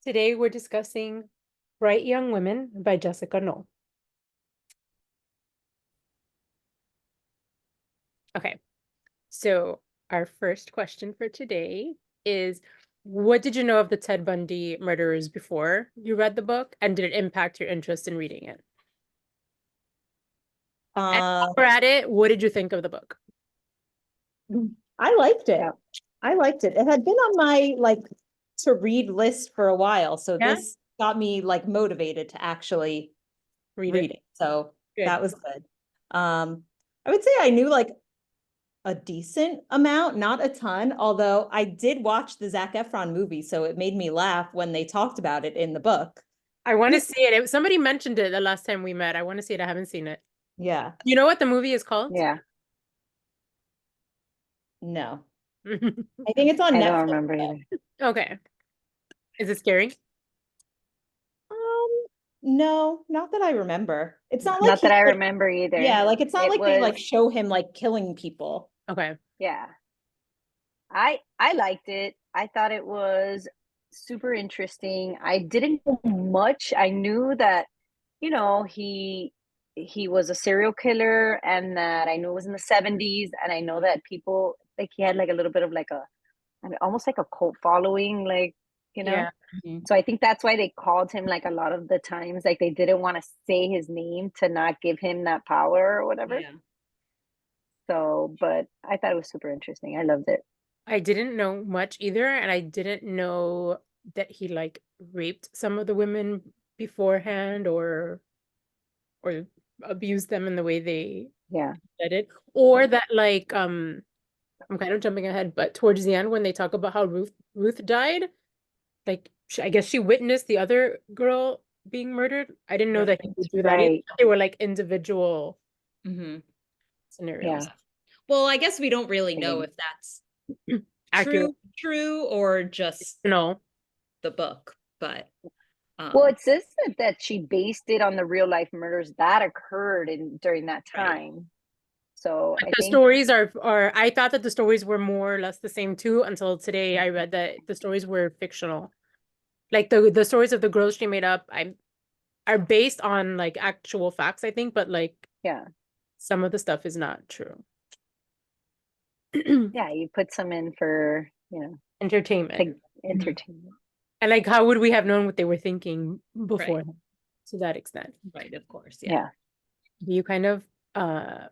Today we're discussing Bright Young Women by Jessica Knoll. Okay, so our first question for today is, what did you know of the Ted Bundy murderers before you read the book, and did it impact your interest in reading it? And while Uh, we're at it, what did you think of the book? I liked it. Yeah. I liked it. It had been on my to read list for a while, so Yeah, this got me motivated to actually read read it. it. So Good. that was good. I would say I knew a decent amount, not a ton, although I did watch the Zac Efron movie, so it made me laugh when they talked about it in the book. I want to see it. Somebody mentioned it the last time we met. I want to see it. I haven't seen it. Yeah, You know what the movie is called? Yeah. no. I think it's on I don't Netflix remember though. either. Okay. Is it scary? Um, no, not that I remember. It's not like Not that he I like remember either. yeah, it's not It like they was, show him killing people. Okay. yeah. I liked it. I thought it was super interesting. I didn't know much. I knew that, he was a serial killer, and that I knew it was in the 70s, and I know that people he had a little bit of I mean, almost like a cult following, you know. Yeah. Mhm. So I think that's why they called him a lot of the times, they didn't want to say his name to not give him that power or whatever. Yeah. So, but I thought it was super interesting. I loved it. I didn't know much either, and I didn't know that he raped some of the women beforehand or abused them in the way they Yeah. did it. Or that I'm kind of jumping ahead, but towards the end when they talk about how Ruth died, I guess she witnessed the other girl being murdered. I didn't know Right. that he would do that either. Right. They were individual Hmm. scenarios. Yeah. Well, I guess we don't really know Same. if that's Accurate. true or just No. the book, but Well, um it says that she based it on the real life murders that occurred during that right. time. So But I the think, stories are I thought that the stories were more or less the same too until today I read that the stories were fictional. Like the stories of the girls she made up I are based on actual facts, I think, but yeah, some of the stuff is not true. yeah, you put some in for, Entertainment. to Mhm. entertainment. And how would we have known what they were thinking Right. before to that extent? Right, of course. Yeah. Yeah. You kind of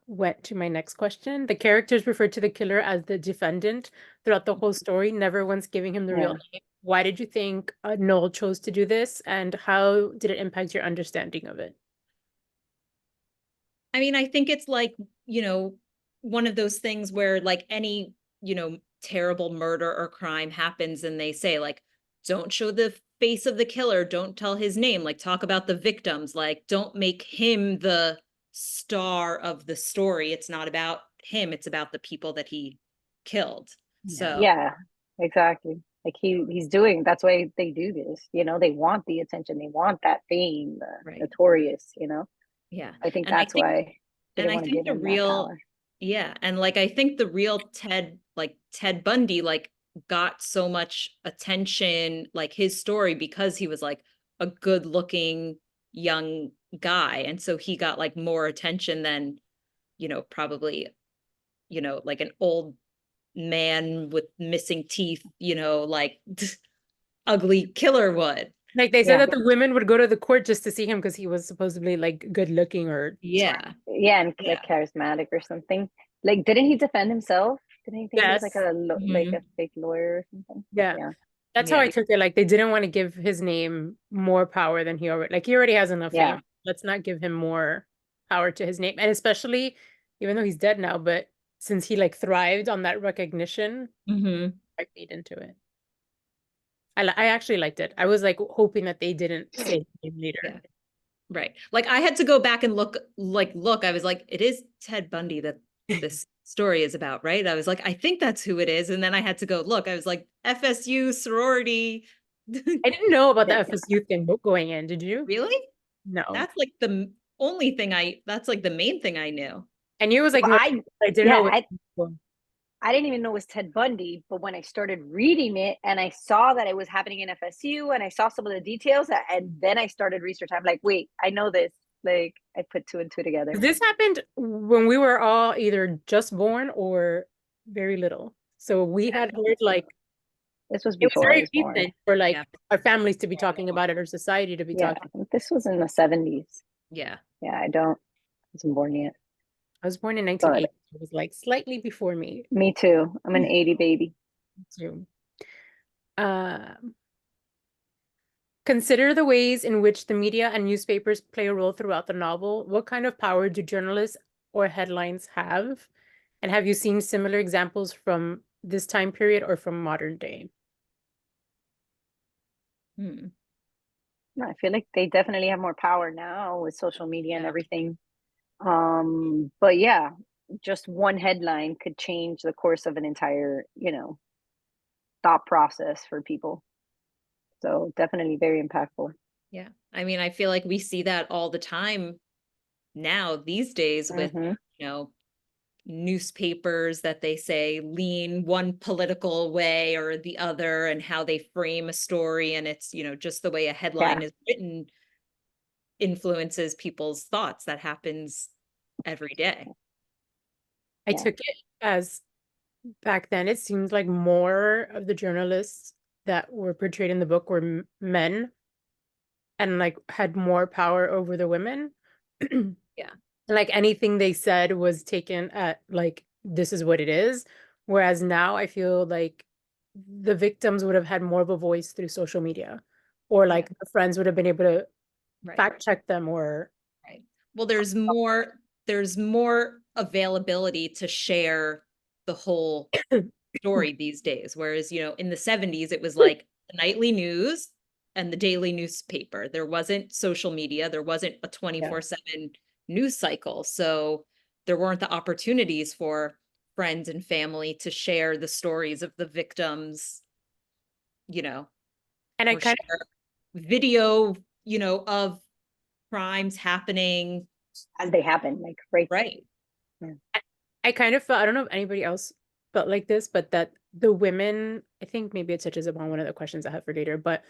went to my next question. The characters referred to the killer as the defendant throughout the whole story, never once giving him the real Yeah. name. Why did you think Noel chose to do this, and how did it impact your understanding of it? I mean, I think it's one of those things where any, terrible murder or crime happens and they say don't show the face of the killer, don't tell his name, talk about the victims, don't make him the star of the story. It's not about him, it's about the people that he killed. Yeah. So, Yeah, exactly. He's doing, that's why they do this. They want the attention, they want that fame, the right. notorious. Yeah. I think And I that's think why they and didn't I want to think give the him that real power. yeah, and I think the real Ted Bundy got so much attention, his story, because he was a good-looking young guy, and so he got more attention than, probably, an old man with missing teeth, ugly killer would. Like they said Yeah. that the women would go to the court just to see him because he was supposedly good looking or Yeah. Yeah, and Yeah. charismatic or something. Didn't he defend himself? Didn't he think he was yes. a Mhm. fake lawyer or something? Yeah. Yeah. That's how I Yeah. took it. They didn't want to give his name more power than he already has enough fame. Yeah. Let's not give him more power to his name. And especially, even though he's dead now, but since he thrived on that recognition, Hmm. I played into it. I actually liked it. I was hoping that they didn't say his name later. Yeah. Right. I had to go back and look, I was it is Ted Bundy that this story is about, right? I was I think that's who it is. And then I had to go look. I was FSU sorority. I didn't know about the Yeah. FSU thing going in. Did you? Really? No. That's the only thing that's the main thing I knew. I knew it was Well, murder. I didn't yeah, know what. I didn't even know it was Ted Bundy, but when I started reading it and I saw that it was happening in FSU and I saw some of the details and then I started research, I'm like, wait, I know this. Like I put two and two together. This happened when we were all either just born or very little. So we had heard like This was it was before I very was born. recent for like Yeah. our families to be talking about it or society to be Yeah, talking. this was in the 70s. Yeah. Yeah, I wasn't born yet. I was born in But 1980. It was like slightly before me me too. I'm an 80 baby. too. Um, Consider the ways in which the media and newspapers play a role throughout the novel. What kind of power do journalists or headlines have? And have you seen similar examples from this time period or from modern day? Hmm. No, I feel like they definitely have more power now with social media and Yeah. everything. But yeah, just one headline could change the course of an entire, thought process for people. So definitely very impactful. Yeah. I mean, I feel like we see that all the time now these days with, Mm-hmm. you know, newspapers that they say lean one political way or the other and how they frame a story. And it's, just the way a headline Yeah, is written influences people's thoughts. That happens every day. I yeah, took it as back then, it seemed like more of the journalists that were portrayed in the book were men and like had more power over the women. Yeah. Like anything they said was taken at like this is what it is. Whereas now I feel like the victims would have had more of a voice through social media, or like the friends would have been able to Right. fact check them or Right. Well, there's more availability to share the whole story these days. Whereas, in the 70s, it was like the nightly news and the daily newspaper. There wasn't social media, there wasn't a 24/7 news cycle. So there weren't the opportunities for friends and family to share the stories of the victims, you know, and I or kind share video, of crimes happening. as they happen, like right. Right. I kind of felt, I don't know if anybody else felt like this, but that the women, I think maybe it touches upon one of the questions I have for later, but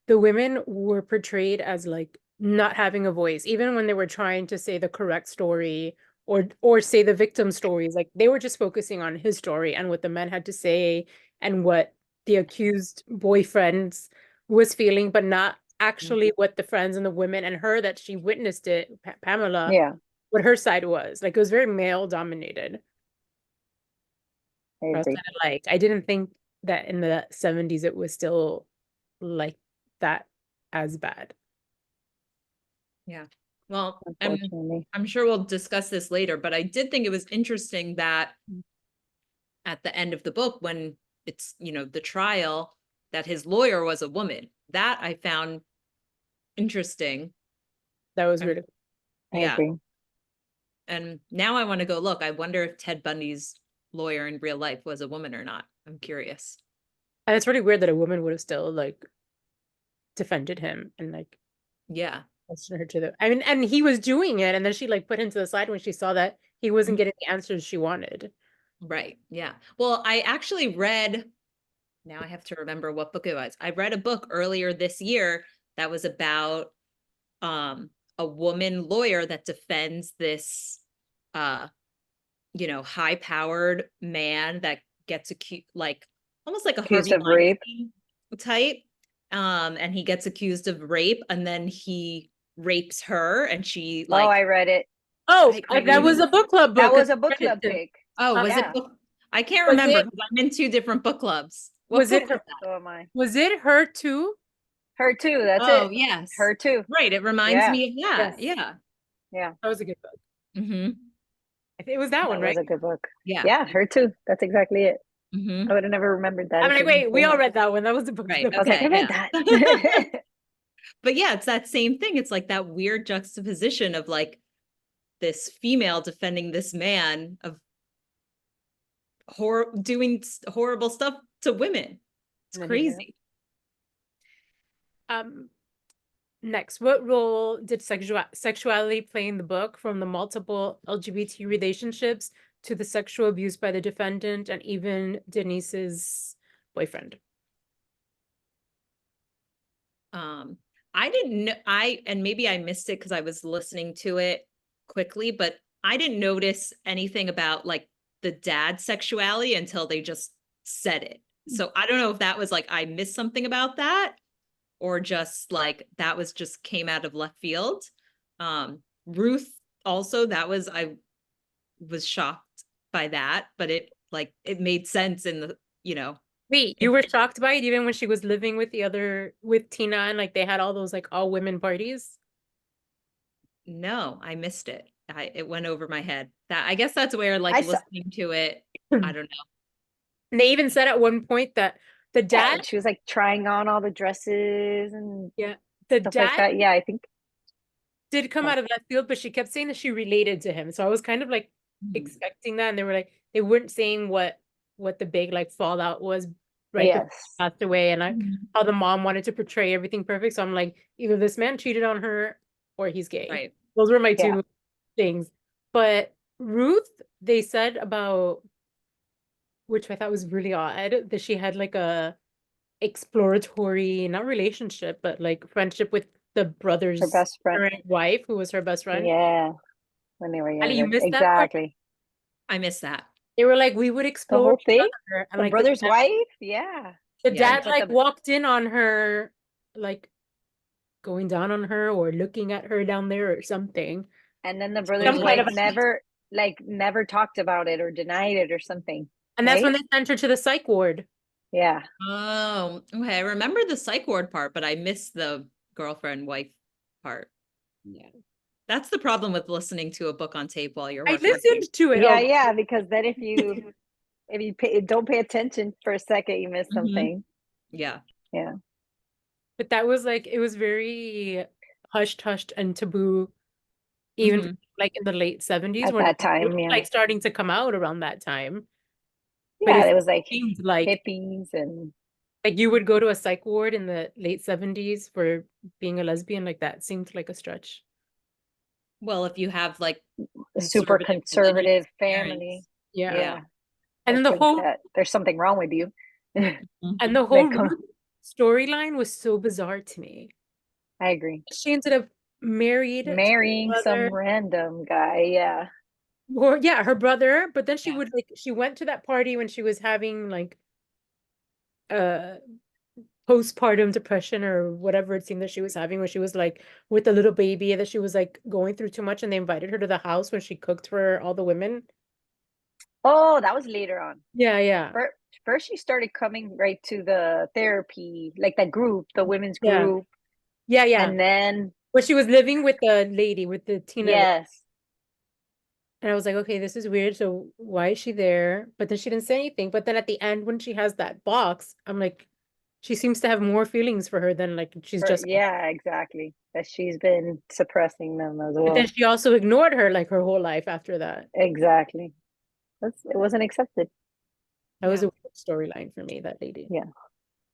the women were portrayed as like not having a voice, even when they were trying to say the correct story or say the victim stories. Like they were just focusing on his story and what the men had to say and what the accused boyfriends was feeling, but not actually what the friends and the women and her that she witnessed it, Pamela, Yeah, what her side was. Like it was very male dominated. I I was agree. kind of like, I didn't think that in the 70s it was still like that as bad. Yeah. Well, Unfortunately. I'm sure we'll discuss this later, but I did think it was interesting that at the end of the book, when it's, the trial, that his lawyer was a woman. That I found interesting. That was Um, really, I Yeah. agree. And now I want to go look. I wonder if Ted Bundy's lawyer in real life was a woman or not. I'm curious. and it's really weird that a woman would have still like defended him and like Yeah. questioned her to the, I mean, and he was doing it, and then she like put him to the side when she saw that he wasn't getting the answers she wanted. Right. Yeah. Well, I actually read, now I have to remember what book it was. I read a book earlier this year that was about a woman lawyer that defends this high-powered man that gets accused, like almost like a Accused Harvey of rape. Weinstein type. And he gets accused of rape, and then he rapes her, and she Oh, I read it. Oh, that was maybe. a book club That book. was 'Cause a book I read club it too. pick. Oh, was Yeah. it book? I can't Was remember it, because I'm in two different book clubs. What was it book her, was that? So am I. was it her too? Her too. That's Oh, it. yes. Her too. Right. It reminds Yeah. me of that. Yes. Yeah. Yeah. That was a good book. Mm-hmm. I think it was that one, That was right? a good book. Yeah. Yeah, her too. That's exactly it. Mm-hmm. I would have never remembered that I'm if like, you didn't wait, we say all that. read that one. That was the book. Right. I was like, I Okay. read Yeah. that. But yeah, it's that same thing. It's like that weird juxtaposition of like this female defending this man of doing horrible stuff to women. It's And then he did. crazy. Um, Next, what role did sexuality play in the book, from the multiple LGBT relationships to the sexual abuse by the defendant and even Denise's boyfriend. I didn't know, and maybe I missed it because I was listening to it quickly, but I didn't notice anything about like the dad's sexuality until they just said it. So I don't know if that was like I missed something about that, or just like that was just came out of left field. Ruth also, that was, I was shocked by that, but it made sense in the, Wait, you were shocked by it even when she was living with with Tina and like they had all those like all women parties? No, I missed it. It went over my head. That, I guess that's where like I saw, listening to it, I don't know. And they even said at one point that the yeah, dad, when she was like trying on all the dresses and yeah, the stuff like dad that. Yeah, I think. did come Oh, out of left field, but she kept saying that she related to him. So I was kind of like expecting that, and they were like they weren't saying what the big like fallout was right before yes. he passed away, and like Mhm. how the mom wanted to portray everything perfect. So I'm like, either this man cheated on her or he's gay. Right. Those were my Yeah. two things. But Ruth, they said about, which I thought was really odd, that she had like a exploratory, not relationship, but like friendship with the Her brother's best friend. current wife, who was her best friend. Yeah, when they were Ali, you younger. missed that part? Exactly. I missed that. They were like, we would The explore whole each thing? other. And The like brother's wife? Yeah. the Yeah. dad But like walked in on her, like going down on her or looking at her down there or something. and then the Some brother's kind wife of a, never talked about it or denied it or something. and that's when Right? they sent her to the psych ward. Yeah. Oh, okay. I remember the psych ward part, but I missed the girlfriend wife part. Yeah. That's the problem with listening to a book on tape while you're I working. listened to it. Yeah, Oh, yeah, because then if you don't pay attention for a second, you miss Mhm. something. Yeah. Yeah. but that was like, it was very hushed and taboo, even Mhm. like in the late 70s At when it that time, was yeah. like starting to come out around that time. But Yeah, it it was like seemed like hippies and you would go to a psych ward in the late 70s for being a lesbian, like that seemed like a stretch. Well, if you have like a super conservative religious conservative family. parents. Yeah. Yeah. Yeah. And I then the think whole that there's something wrong with you. and the They whole come, Ruth storyline was so bizarre to me. I agree. She ended up married to her Marrying brother, some random guy, yeah. or yeah, her brother, but then she Yeah. would like she went to that party when she was having like uh postpartum depression or whatever it seemed that she was having, where she was like with a little baby and that she was like going through too much, and they invited her to the house when she cooked for all the women. Oh, that was later on. Yeah, yeah. First she started coming right to the therapy, like that group, the women's Yeah. group. Yeah, yeah. And then, Where she was living with the lady, with the Tina lady. yes. And I was like, okay, this is weird. So why is she there? But then she didn't say anything. But then at the end, when she has that box, I'm like, she seems to have more feelings for her than like she's just. Yeah, exactly. That she's been suppressing them as But then well. she also ignored her like her whole life after that. Exactly. It wasn't accepted. That was Yeah. a weird storyline for me, that lady. Yeah.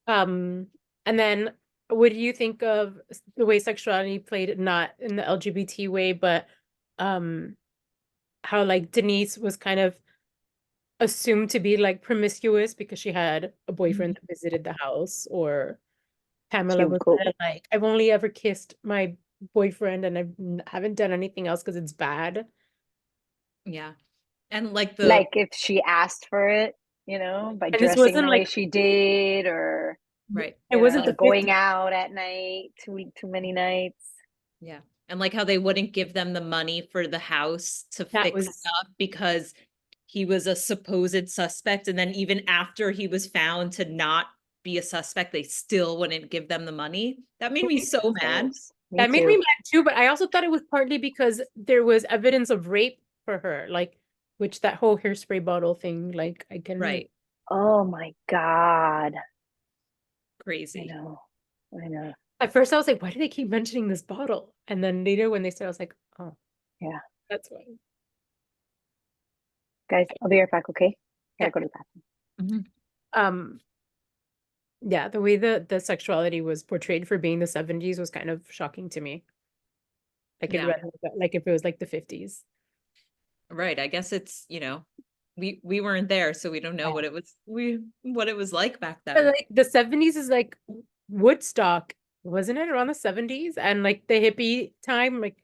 Um, and then what do you think of the way sexuality played, not in the LGBT way, but um how like Denise was kind of assumed to be like promiscuous because she had a boyfriend that visited the house, or Pamela was Cool. like, I've only ever kissed my boyfriend and haven't done anything else because it's bad. Yeah. And like Like if she asked for it, by And this dressing wasn't the way like, she did, or right. it wasn't the going 50s. out at night too many nights. Yeah. And like how they wouldn't give them the money for the house to That fix it was up because he was a supposed suspect. And then even after he was found to not be a suspect, they still wouldn't give them the money. That made me so mad. Me that made too. me mad too, but I also thought it was partly because there was evidence of rape for her, like, which that whole hairspray bottle thing, like I can Right. Oh my God. I Crazy. know. I know. At first I was like, why do they keep mentioning this bottle? And then later when they said, I was like, oh, Yeah. that's why. Guys, I'll be right back, okay? Yeah. Gotta go to the bathroom. Um, yeah, the way the sexuality was portrayed for being the 70s was kind of shocking to me. Like it Yeah. read like if it was like the 50s. Right. I guess it's, we weren't there, so we don't know Yeah. what it was like back But then. like the 70s is like Woodstock, wasn't it around the 70s? And like the hippie time, like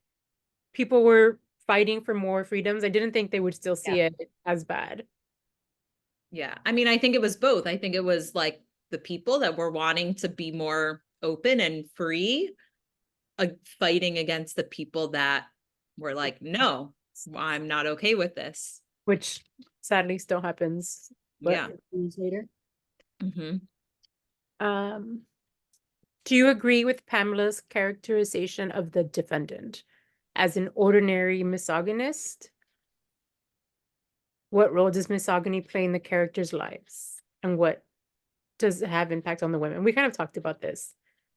people were fighting for more freedoms. I didn't think they would still Yeah. see it as bad. Yeah. I mean, I think it was both. I think it was like the people that were wanting to be more open and free, fighting against the people that were like, no, I'm not okay with this. Which sadly still happens, but Yeah. years later. Hmm. Um, do you agree with Pamela's characterization of the defendant as an ordinary misogynist? What role does misogyny play in the characters' lives? And what does it have impact on the women? We kind of talked about this.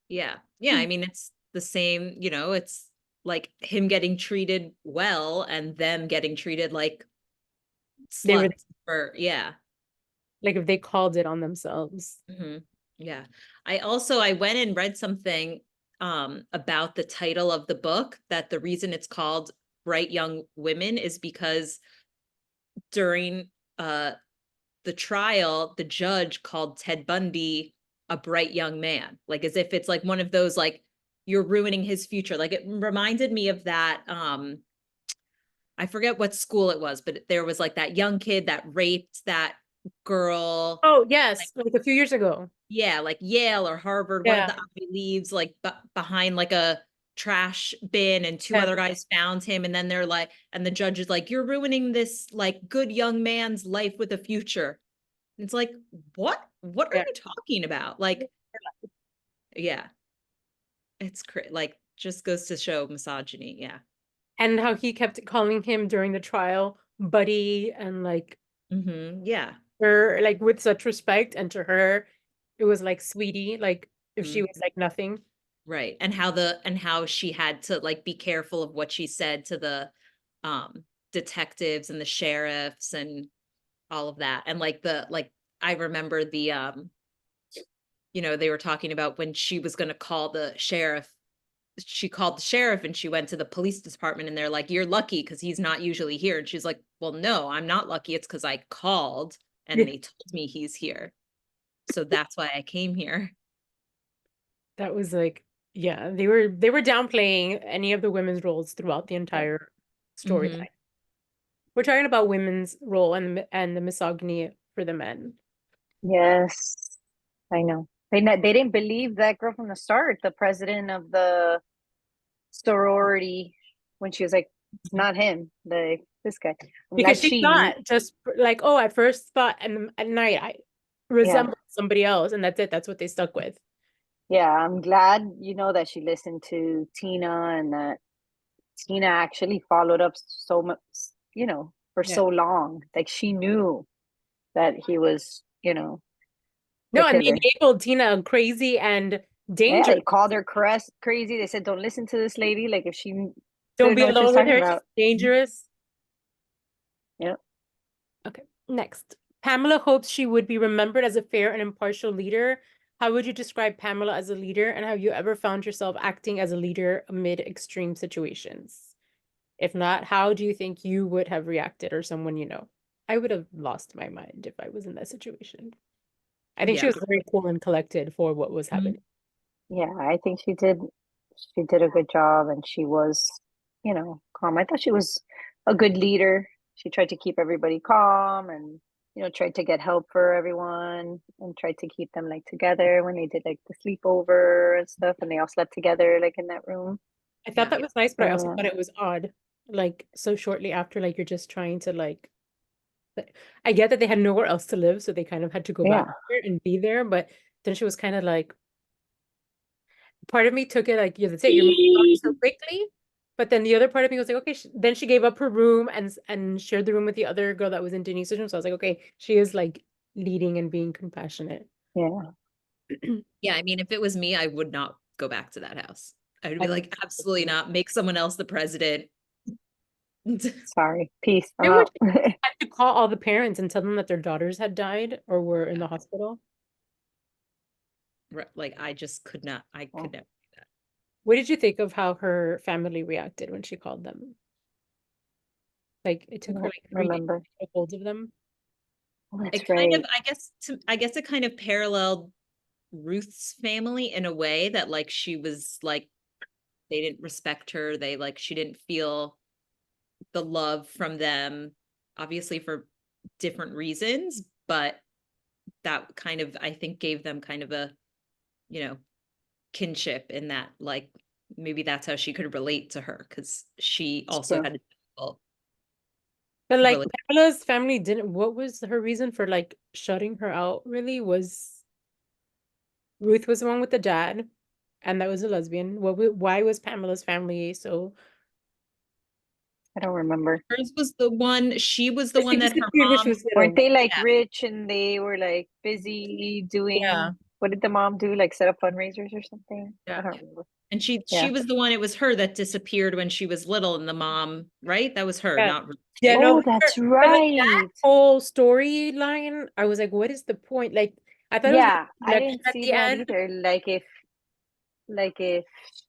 Yeah. Yeah. I mean, it's the same, it's like him getting treated well and them getting treated like They were sluts yeah. like if they called it on themselves. Hmm. Yeah. I went and read something about the title of the book, that the reason it's called Bright Young Women is because during uh the trial, the judge called Ted Bundy a bright young man, like as if it's like one of those, like, you're ruining his future. Like, it reminded me of that. I forget what school it was, but there was like that young kid that raped that girl. Oh, Like, yes, like a few years ago. yeah, like Yale or Harvard, one of Yeah. the Ivy Leagues, like behind like a trash bin, and two Yeah. other guys found him, and then they're like, and the judge is like, you're ruining this like good young man's life with a future. It's like, what are Yeah. you talking about? Like, yeah, like, just goes to show misogyny. Yeah. And how he kept calling him during the trial buddy and like Yeah. her like with such respect, and to her it was like sweetie, like if she Mhm. was like nothing. Right. And how she had to like be careful of what she said to the detectives and the sheriffs and all of that. And like I remember they were talking about when she was going to call the sheriff. She called the sheriff and she went to the police department, and they're like, you're lucky because he's not usually here. And she's like, well, no, I'm not lucky. It's because I called Yeah. and they told me he's here. So that's why I came here. That was like, yeah, they were downplaying any of the women's roles throughout the Yeah. entire Hmm. storyline. We're talking about women's role and the misogyny for the men. Yes, I know. They didn't believe that girl from the start, the president of the sorority, when she was like, it's not him, this guy. I'm Because glad she she, thought just like, oh, at first thought, and at night I yeah, resembled somebody else, and that's it. That's what they stuck with. yeah. I'm glad that she listened to Tina, and that Tina actually followed up so much, for Yeah. so long. Like she knew that he was, the No, and they killer. labeled Tina crazy and Yeah, dangerous. they called her crazy. They said, "Don't listen to this lady. Like if she Don't doesn't be know what she's alone with talking her. She's about." dangerous. Yeah. Okay, next. Pamela hopes she would be remembered as a fair and impartial leader. How would you describe Pamela as a leader, and have you ever found yourself acting as a leader amid extreme situations? If not, how do you think you would have reacted, or someone you know? I would have lost my mind if I was in that situation. I think she Yeah. was very cool and collected for what was Mhm. happening. Yeah, I think she did a good job, and she was, calm. I thought she was a good leader. She tried to keep everybody calm, and tried to get help for everyone, and tried to keep them like together when they did like the sleepover and stuff, and they all slept together like in that room. I thought Yeah. that was nice, but I also So thought it was odd. Like so shortly after, like you're just trying to like I get that they had nowhere else to live, so they kind of had to go yeah, back there and be there, but then she was kind of like part of me took it like, yeah, that's it, you're moving on so quickly. But then the other part of me was like, okay, then she gave up her room and shared the room with the other girl that was in Denise's room. So I was like, okay, she is like leading and being compassionate. yeah. Yeah. I mean, if it was me, I would not go back to that house. I would I be like, absolutely not. Make someone else the president. Sorry, peace. I'm They would out. have to call all the parents and tell them that their daughters had died or were in the hospital. Like, I just could not. I could Oh. never do that. What did you think of how her family reacted when she called them? Like it I took her don't like 3 days remember. to get hold of them. Oh, that's It kind of, right. I guess it kind of paralleled Ruth's family in a way that like she was like they didn't respect her. They like she didn't feel the love from them, obviously for different reasons, but that kind of I think gave them kind of a, you know, kinship in that like maybe that's how she could relate to her because she It's also true. had a difficult But like really Pamela's family didn't, what was her reason for like shutting her out really? Was Ruth was the one with the dad, and that was a lesbian. Why was Pamela's family so I don't remember. hers was the one she was the she one that her disappeared when she mom was Weren't little. they like yeah rich and they were like busy yeah doing, what did the mom do? Like set up fundraisers or something? I Yeah. don't remember. and she Yeah. was the one it was her that disappeared when she was little and the mom right that was her Yeah. not Ruth, Yeah, right? no, Oh, that's but like that right. whole storyline, I was like, what is the point? Like, I thought it was gonna Yeah, be I connection didn't at see the that end. either. Like if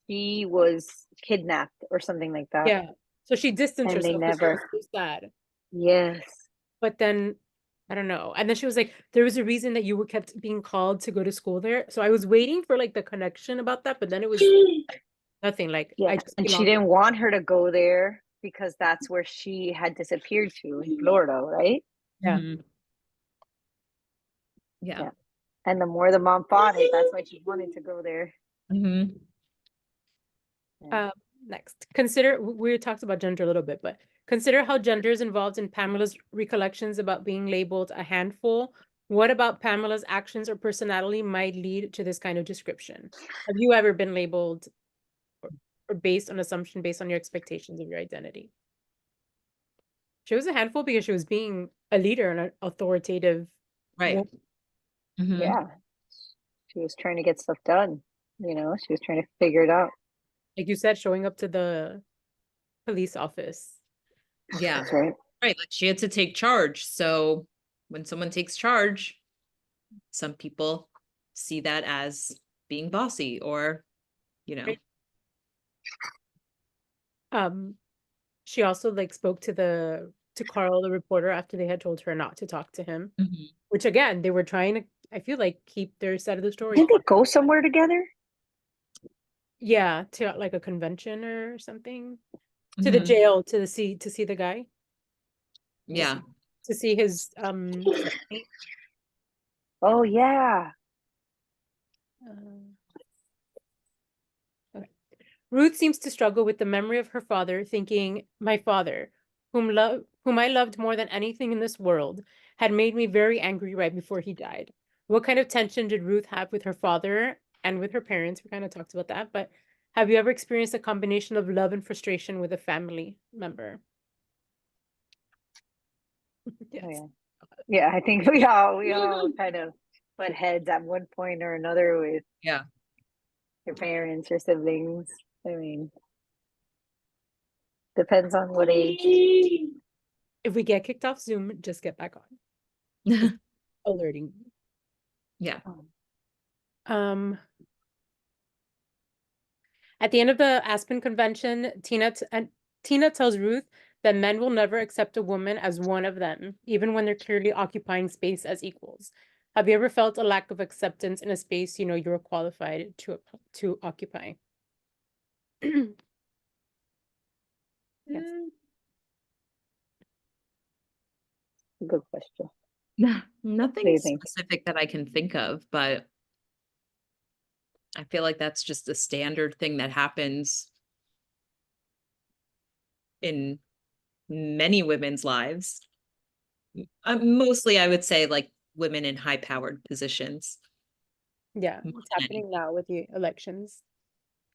she was kidnapped or something like that. Yeah. So she distanced And they herself because she was never. so sad. Yes. But then I don't know. And then she was like, there was a reason that you were kept being called to go to school there. So I was waiting for like the connection about that, but then it was nothing. Like Yeah. I just And she belong. didn't want her to go there because that's where she had disappeared to in Florida, right? Yeah. Mhm. Yeah. Yeah. And the more the mom fought it, that's why she wanted to go there. Mhm. Yeah. Uh, Next, consider we talked about gender a little bit, but consider how gender is involved in Pamela's recollections about being labeled a handful. What about Pamela's actions or personality might lead to this kind of description? Have you ever been labeled or based on assumption based on your expectations of your identity? She was a handful because she was being a leader and an authoritative Right. woman. Mhm. Yeah. She was trying to get stuff done. She was trying to figure it out. Like you said, showing up to the police office. Yeah. That's right. Right. Like she had to take charge. So when someone takes charge, some people see that as being bossy or, you know. Right? Um, she also like spoke to Carl, the reporter, after they had told her not to talk to him, Mhm. which again, they were trying to, I feel like, keep their side of the story Did they quiet. go somewhere together? Yeah, to like a convention or something. To the Mhm. jail to see the guy, to Yeah. see to see his cellmate. Oh, yeah. Uh, okay. Ruth seems to struggle with the memory of her father, thinking, my father, whom I loved more than anything in this world, had made me very angry right before he died. What kind of tension did Ruth have with her father and with her parents? We kind of talked about that, but have you ever experienced a combination of love and frustration with a family member? Oh, Yes. yeah. Yeah, I think we all kind of butt heads at one point or another with Yeah. your parents or siblings. I mean, depends on what age. If we get kicked off Zoom, just get back on. It's alerting me. Yeah. Um, At the end of the Aspen Convention, Tina tells Ruth that men will never accept a woman as one of them, even when they're clearly occupying space as equals. Have you ever felt a lack of acceptance in a space you know you're qualified to occupy? Yes. Mm, Good question. What do Nothing you think? specific that I can think of, but I feel like that's just a standard thing that happens in many women's lives. Mostly, I would say like women in high powered positions Yeah, more it's than anything. happening now with the elections.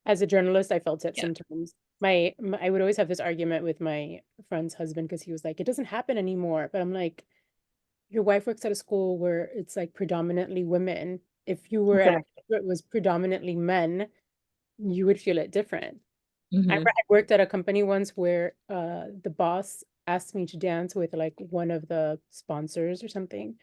As a journalist, I felt it Yeah. sometimes. I would always have this argument with my friend's husband because he was like, it doesn't happen anymore. But I'm like, your wife works at a school where it's like predominantly women. If you were at a Exactly. place where it was predominantly men, you would feel it different. Mhm. I worked at a company once where the boss asked me to dance with like one of the sponsors or something,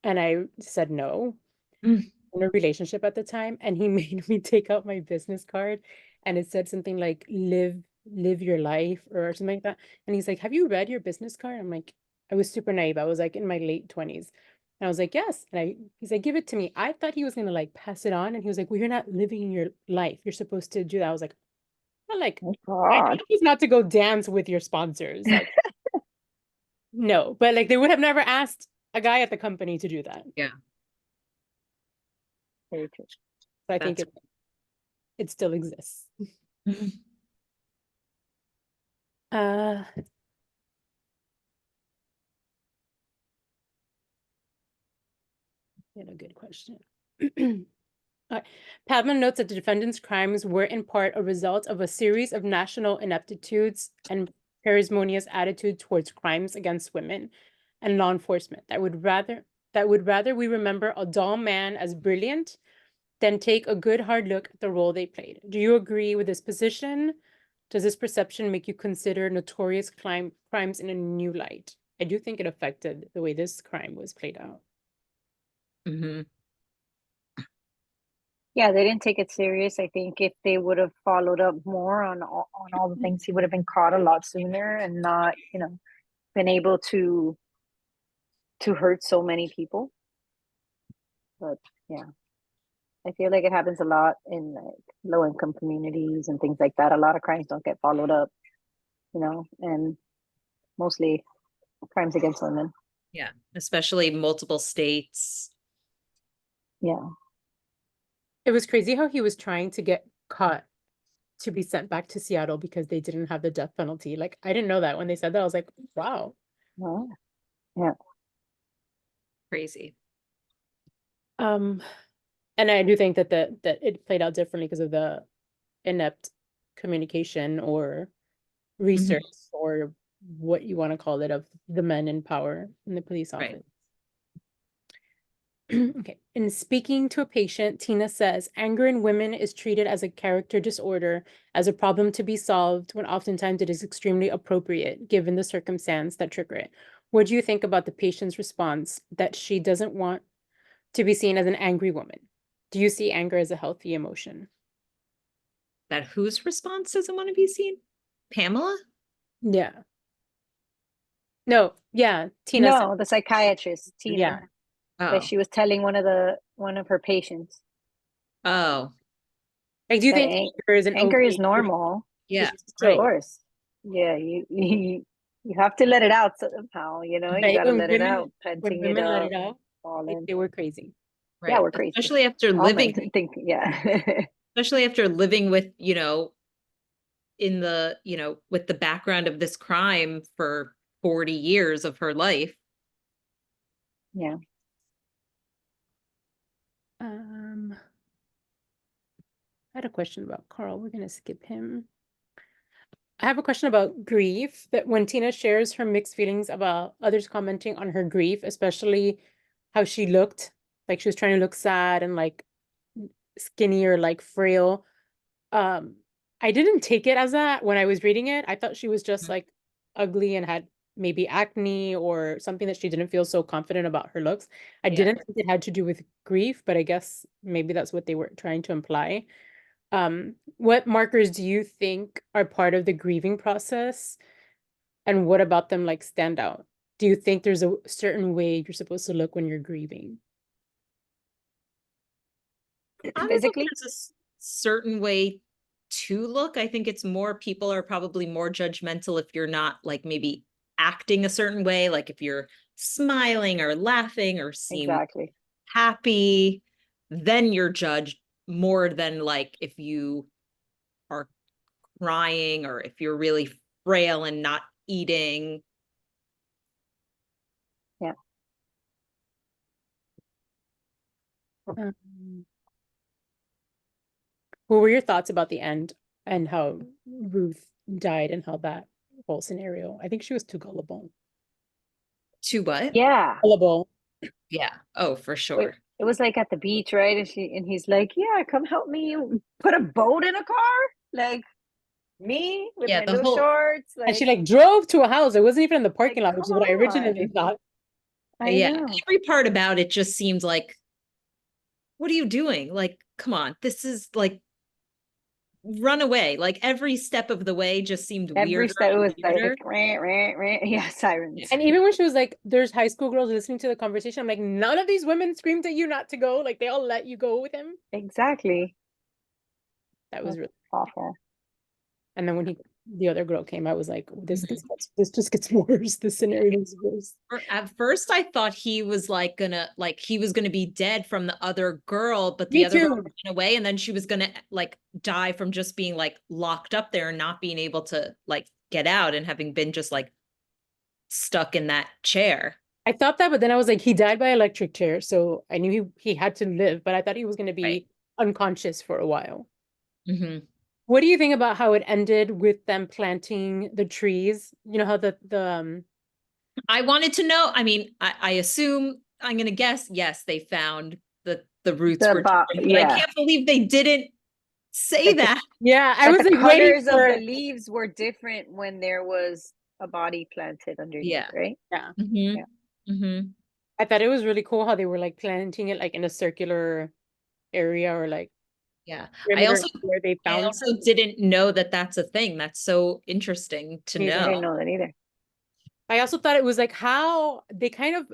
and I said no. Mm. In a relationship at the time, and he made me take out my business card, and it said something like "Live live your life or something like that. And he's like, have you read your business card? I'm like, I was super naive. I was like in my late 20s. And I was like, yes. And he's like, give it to me. I thought he was gonna like pass it on. And he was like, well, you're not living your life. You're supposed to do that. I was like, well, like, Oh my God. job is not to go dance with your sponsors. Like, no, but like they would have never asked a guy at the company to do that. Yeah. Very true. So I think That's it still exists. Mhm. Uh, a good question. Padman notes that the defendant's crimes were in part a result of a series of national ineptitudes and parsimonious attitude towards crimes against women and law enforcement that would rather we remember a dull man as brilliant than take a good hard look at the role they played. Do you agree with this position? Does this perception make you consider notorious crimes in a new light? I do think it affected the way this crime was played out. Mhm. Yeah, they didn't take it serious. I think if they would have followed up more on all the things, he would have been caught a lot sooner and not, been able to hurt so many people. But yeah, I feel like it happens a lot in like low income communities and things like that. A lot of crimes don't get followed up, and mostly crimes against women. Yeah, especially multiple states. Yeah. It was crazy how he was trying to get caught to be sent back to Seattle because they didn't have the death penalty. Like, I didn't know that when they said that. I was like, wow. Well, yeah. Crazy. And I do think that that it played out differently because of the inept communication or research or what you want to call it of the men in power in the police Right. office. Okay. In speaking to a patient, Tina says anger in women is treated as a character disorder, as a problem to be solved, when oftentimes it is extremely appropriate given the circumstance that trigger it. What do you think about the patient's response that she doesn't want to be seen as an angry woman? Do you see anger as a healthy emotion? That whose response doesn't want to be seen? Pamela? Yeah. No, yeah, Tina said, No, the psychiatrist, yeah. Tina, that Oh. she was telling one of her patients Oh. Like, do you that think anger is an anger is okay emotion normal. to Yeah. Of Right. show? course. Yeah, you have to let it out somehow, you Right? got to let it out, When venting it women let up, it out, all in. they were crazy. Yeah, Right. we're crazy. Especially after All men living, think, yeah. especially after living with, in the, with the background of this crime for 40 years of her life. Yeah. I had a question about Carl. We're gonna skip him. I have a question about grief, that when Tina shares her mixed feelings about others commenting on her grief, especially how she looked, like she was trying to look sad and like skinny or like frail. Um, I didn't take it as that when I was reading it. I thought she was just Mhm. like ugly and had maybe acne or something that she didn't feel so confident about her looks. I Yeah. didn't think it had to do with grief, but I guess maybe that's what they were trying to imply. What markers do you think are part of the grieving process? And what about them like stand out? Do you think there's a certain way you're supposed to look when you're grieving? I don't think Physically? there's a certain way to look. I think it's more people are probably more judgmental if you're not like maybe acting a certain way, like if you're smiling or laughing or seem Exactly. happy, then you're judged more than like if you are crying or if you're really frail and not eating. Yeah. Um, what were your thoughts about the end and how Ruth died and how that whole scenario? I think she was too gullible. To what? Yeah. Gullible. Yeah. Oh, for It, sure. it was like at the beach, right? And he's like, "Yeah, come help me put a boat in a car." Like me with Yeah, my the little whole shorts, And she like like drove to a house. It wasn't even in the parking lot, which come is what I originally on. thought. I yeah, know. every part about it just seems like, what are you doing? Like, come on, this is like run away. Like every step of the way just seemed Every weirder step it and was weirder. like rant, rant, rant. Yeah, sirens. And even when she was like, there's high school girls listening to the conversation, I'm like, none of these women screamed at you not to go. Like, they all let you go with him. Exactly. That was That's really. awful. And then when the other girl came, I was like, this Mhm. just gets worse. This scenario is worse. At first, I thought he was like he was gonna be dead from the other girl, but the Me other girl too. ran away, and then she was gonna like die from just being like locked up there and not being able to like get out and having been just like stuck in that chair. I thought that, but then I was like, he died by electric chair, so I knew he had to live, but I thought he was going to be Right. unconscious for a while. Mm-hmm. What do you think about how it ended with them planting the trees? You know how the I wanted to know. I mean, I assume I'm gonna guess yes, they found the roots were different, but I Yeah. can't believe they didn't say Like that. yeah, I that was the like waiting colors for of the it. leaves were different when there was a body planted underneath, Yeah. right? Yeah, Mm-hmm. Yeah. Mm-hmm. I thought it was really cool how they were like planting it like in a circular area or like Yeah. perimeter where they I found also her. didn't know that that's a thing. That's so interesting to Me I either. didn't know. know that either. I also thought it was like how they kind of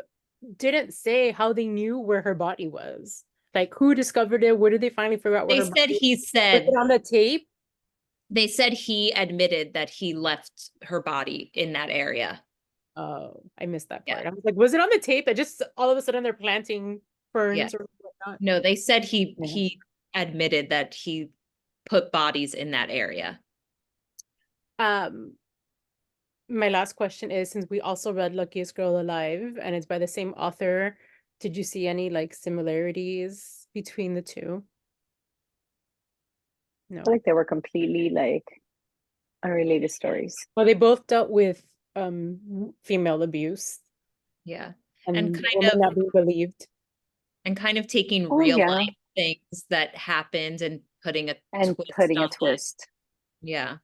didn't say how they knew where her body was. Like who discovered it? Where did they finally figure out where They her said body was? It on the tape? they said he admitted that he left her body in that area. Oh, I missed that Yeah. part. I was like, was it on the tape that just all of a sudden they're planting Yeah. ferns or whatnot? No, they said he Yeah. he admitted that he put bodies in that area. Um, my last question is, since we also read Luckiest Girl Alive and it's by the same author, did you see any like similarities between the two? I No. feel like they were completely like unrelated stories. Well, they both dealt with female abuse Yeah. And and women not being believed. kind of taking Oh real yeah. life things that happened and putting a And twist putting on a it. twist. Yeah.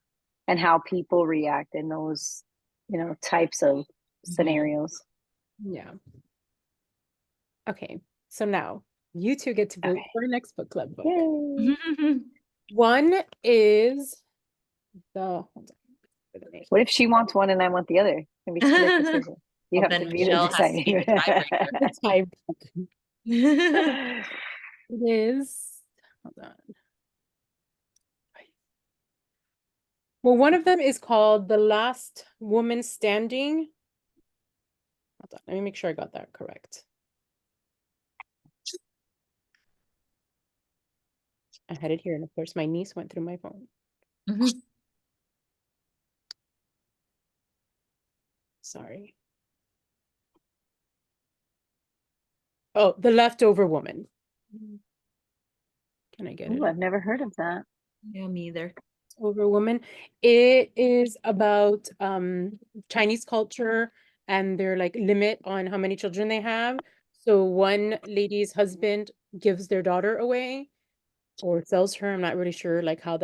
And how people react in those, types of scenarios. Yeah. Okay. So now you two get to vote Okay. for our next book club book. Yay. One is hold on. What if she wants one and I want the other? Can we split decision? You Well, have then to be the Michelle has to be the deciding. That's my it is. Hold on. Well, one of them is called The Last Woman Standing. Hold on. Let me make sure I got that correct. I had it here, and of course, my niece went through my phone. Sorry. Oh, The Leftover Woman. Can I get it? Ooh, I've never heard of that. Yeah, me either. Over Woman. It is about Chinese culture and their like limit on how many children they have. So one lady's husband gives their daughter away or sells her. I'm not really sure like how that